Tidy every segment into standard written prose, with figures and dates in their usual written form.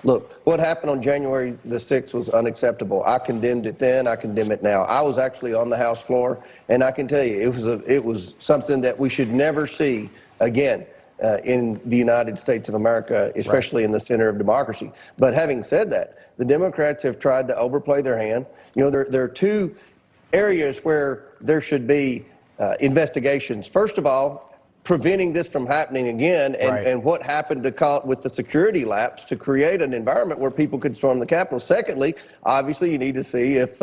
Look, what happened on January the 6th was unacceptable. I condemned it then. I condemn it now. I was actually on the House floor, and I can tell you it was something that we should never see again in the United States of America, especially in the center of democracy. But having said that, the Democrats have tried to overplay their hand. You know, there are two areas where there should be investigations. First of all, preventing this from happening again, and what happened with the security lapse to create an environment where people could storm the Capitol. Secondly, obviously, you need to see if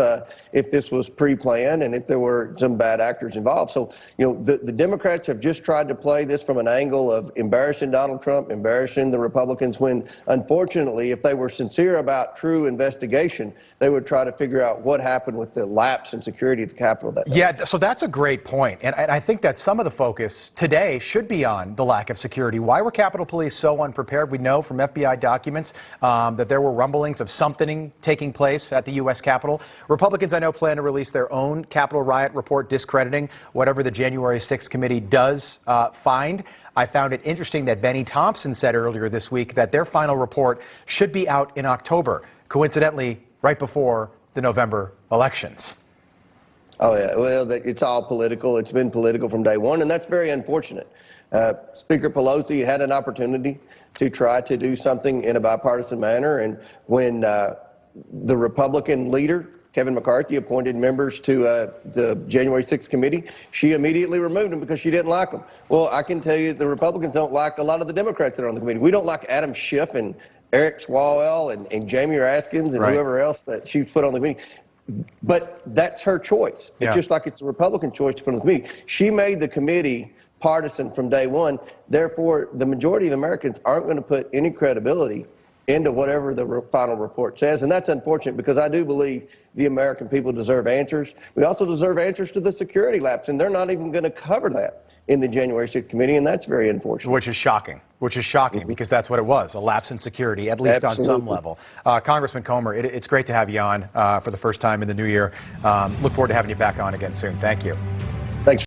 this was pre-planned and if there were some bad actors involved. So, you know, the Democrats have just tried to play this from an angle of embarrassing Donald Trump, embarrassing the Republicans, when, unfortunately, if they were sincere about true investigation, they would try to figure out what happened with the lapse in security at the Capitol that day. Yeah, so that's a great point. And I think that some of the focus today should be on the lack of security. Why were Capitol Police so unprepared? We know from FBI documents that there were rumblings of something taking place at the U.S. Capitol. Republicans, I know, plan to release their own Capitol riot report discrediting whatever the January 6th committee does find. I found it interesting that Benny Thompson said earlier this week that their final report should be out in October, coincidentally, right before the November elections. Oh, yeah. Well, it's all political. It's been political from day one, and that's very unfortunate. Speaker Pelosi had an opportunity to try to do something in a bipartisan manner, and when the Republican leader, Kevin McCarthy, appointed members to the January 6th committee, she immediately removed them because she didn't like them. Well, I can tell you the Republicans don't like a lot of the Democrats that are on the committee. We don't like Adam Schiff and Eric Swalwell and Jamie Raskins and whoever else that she's put on the committee. But that's her choice. It's just like it's a Republican choice to put on the committee. She made the committee partisan from day one. Therefore, the majority of Americans aren't going to put any credibility into whatever the final report says. And that's unfortunate, because I do believe the American people deserve answers. We also deserve answers to the security lapse, and they're not even going to cover that in the January 6th committee, and that's very unfortunate. Which is shocking, because that's what it was, a lapse in security, at least on some level. Congressman Comer, it's great to have you on for the first time in the new year. Look forward to having you back on again soon. Thank you.